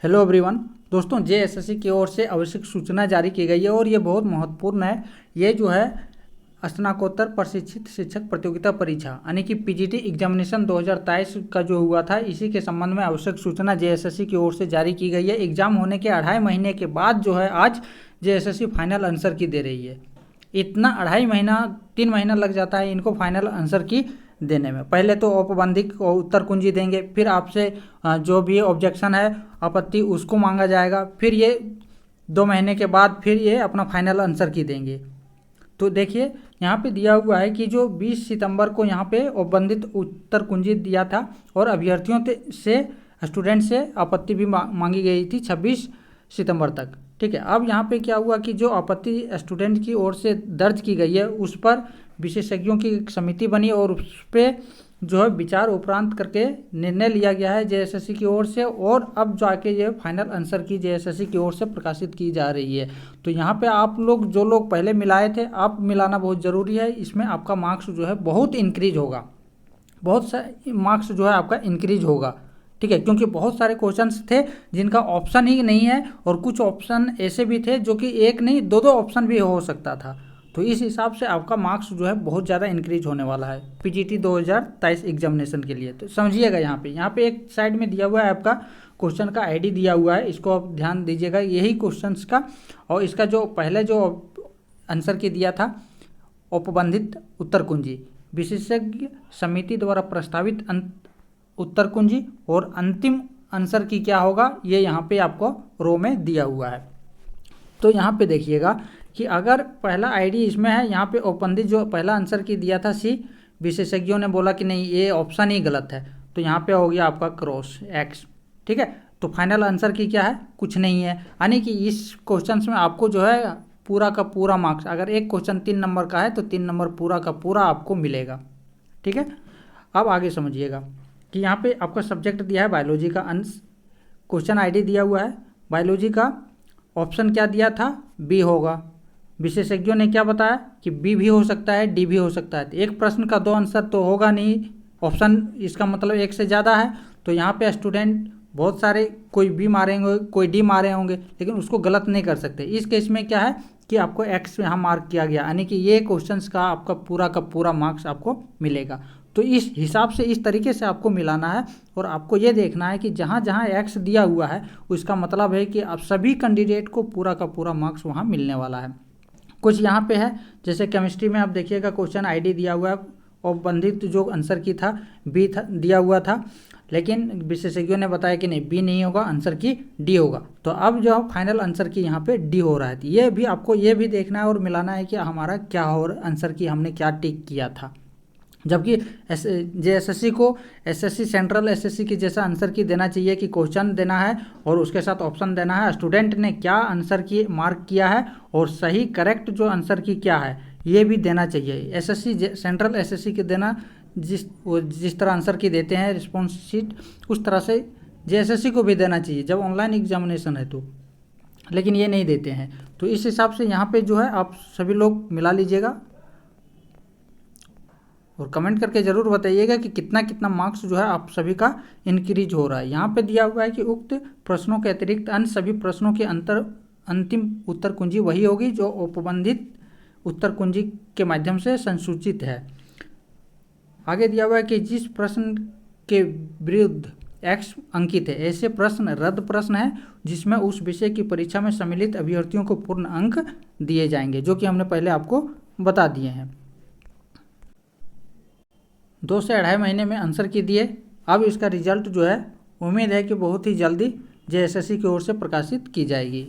Hello everyone. दोस्तों, JSSC की ओर से आवश्यक सूचना जारी की गई है और ये बहुत महत्वपूर्ण है। ये जो है स्नातकोत्तर प्रशिक्षित शिक्षक प्रतियोगिता परीक्षा यानी कि पीजीटी एग्जामिनेशन 2023 का जो हुआ था, इसी के संबंध में आवश्यक सूचना जेएसएससी की ओर से जारी की गई है। एग्जाम होने के 2.5 महीने के बाद जो है आज जेएसएससी फाइनल आंसर की दे रही है। इतना 2.5 महीना 3 महीना लग जाता है इनको फाइनल आंसर की देने में। पहले तो औपबंधिक उत्तर कुंजी देंगे, फिर आपसे जो भी ऑब्जेक्शन है, आपत्ति, उसको मांगा जाएगा, फिर ये 2 महीने के बाद फिर ये अपना फाइनल आंसर की देंगे। तो देखिए यहाँ पे दिया हुआ है कि जो 20 सितंबर को यहाँ पे औपबंधित उत्तर कुंजी दिया था और अभ्यर्थियों से स्टूडेंट से आपत्ति भी मांगी गई थी 26 सितंबर तक। ठीक है, अब यहाँ पे क्या हुआ कि जो आपत्ति स्टूडेंट की ओर से दर्ज की गई है उस पर विशेषज्ञों की एक समिति बनी और उस पर जो है विचार उपरांत करके निर्णय लिया गया है जेएसएससी की ओर से, और अब जाके ये फाइनल आंसर की जेएसएससी की ओर से प्रकाशित की जा रही है। तो यहाँ पे आप लोग जो लोग पहले मिलाए थे, आप मिलाना बहुत ज़रूरी है। इसमें आपका मार्क्स जो है बहुत इंक्रीज होगा, बहुत सारे मार्क्स जो है आपका इंक्रीज होगा। ठीक है, क्योंकि बहुत सारे क्वेश्चंस थे जिनका ऑप्शन ही नहीं है और कुछ ऑप्शन ऐसे भी थे जो कि एक नहीं 2 ऑप्शन भी हो सकता था। तो इस हिसाब से आपका मार्क्स जो है बहुत ज़्यादा इंक्रीज होने वाला है पीजीटी 2023 एग्जामिनेशन के लिए। तो समझिएगा, यहाँ पे एक साइड में दिया हुआ है आपका क्वेश्चन का आईडी दिया हुआ है, इसको आप ध्यान दीजिएगा, यही क्वेश्चंस का। और इसका जो पहले जो आंसर की दिया था औपबंधित उत्तर कुंजी, विशेषज्ञ समिति द्वारा प्रस्तावित उत्तर कुंजी, और अंतिम आंसर की क्या होगा ये यहाँ पे आपको रो में दिया हुआ है। तो यहाँ पे देखिएगा कि अगर पहला आईडी इसमें है, यहाँ पे औपबंधित जो पहला आंसर की दिया था सी, विशेषज्ञों ने बोला कि नहीं ये ऑप्शन ही गलत है, तो यहाँ पे हो गया आपका क्रॉस एक्स। ठीक है, तो फाइनल आंसर की क्या है, कुछ नहीं है। यानी कि इस क्वेश्चन में आपको जो है पूरा का पूरा मार्क्स, अगर एक क्वेश्चन 3 नंबर का है तो 3 नंबर पूरा का पूरा आपको मिलेगा। ठीक है, अब आगे समझिएगा कि यहाँ पे आपका सब्जेक्ट दिया है बायोलॉजी का, अंश क्वेश्चन आईडी दिया हुआ है बायोलॉजी का, ऑप्शन क्या दिया था, बी होगा। विशेषज्ञों ने क्या बताया कि बी भी हो सकता है, डी भी हो सकता है। तो एक प्रश्न का 2 आंसर तो होगा नहीं, ऑप्शन इसका मतलब एक से ज़्यादा है। तो यहाँ पे स्टूडेंट बहुत सारे कोई बी मारे होंगे, कोई डी मारे होंगे, लेकिन उसको गलत नहीं कर सकते। इस केस में क्या है कि आपको एक्स यहाँ मार्क किया गया, यानी कि ये क्वेश्चंस का आपका पूरा का पूरा मार्क्स आपको मिलेगा। तो इस हिसाब से इस तरीके से आपको मिलाना है और आपको ये देखना है कि जहाँ जहाँ एक्स दिया हुआ है उसका मतलब है कि आप सभी कैंडिडेट को पूरा का पूरा मार्क्स वहाँ मिलने वाला है। कुछ यहाँ पे है, जैसे केमिस्ट्री में आप देखिएगा क्वेश्चन आईडी दिया हुआ है, औपबंधित जो आंसर की था बी था दिया हुआ था, लेकिन विशेषज्ञों ने बताया कि नहीं बी नहीं होगा, आंसर की डी होगा। तो अब जो फाइनल आंसर की यहाँ पे डी हो रहा है। ये भी आपको ये भी देखना है और मिलाना है कि हमारा क्या हो, आंसर की हमने क्या टिक किया था। जबकि जेएसएससी को एसएससी सेंट्रल एसएससी की जैसा आंसर की देना चाहिए कि क्वेश्चन देना है और उसके साथ ऑप्शन देना है, स्टूडेंट ने क्या आंसर की मार्क किया है और सही करेक्ट जो आंसर की क्या है ये भी देना चाहिए। एसएससी सेंट्रल एसएससी के देना जिस तरह आंसर की देते हैं रिस्पॉन्स शीट, उस तरह से जेएसएससी को भी देना चाहिए जब ऑनलाइन एग्जामिनेशन है तो, लेकिन ये नहीं देते हैं। तो इस हिसाब से यहाँ पे जो है आप सभी लोग मिला लीजिएगा और कमेंट करके ज़रूर बताइएगा कि कितना कितना मार्क्स जो है आप सभी का इंक्रीज हो रहा है। यहाँ पे दिया हुआ है कि उक्त प्रश्नों के अतिरिक्त अन्य सभी प्रश्नों के अंतिम उत्तर कुंजी वही होगी जो औपबंधित उत्तर कुंजी के माध्यम से संसूचित है। आगे दिया हुआ है कि जिस प्रश्न के विरुद्ध एक्स अंकित है, ऐसे प्रश्न रद्द प्रश्न है जिसमें उस विषय की परीक्षा में सम्मिलित अभ्यर्थियों को पूर्ण अंक दिए जाएंगे, जो कि हमने पहले आपको बता दिए हैं। 2 से 2.5 महीने में आंसर की दिए। अब इसका रिजल्ट जो है उम्मीद है कि बहुत ही जल्दी जेएसएससी की ओर से प्रकाशित की जाएगी।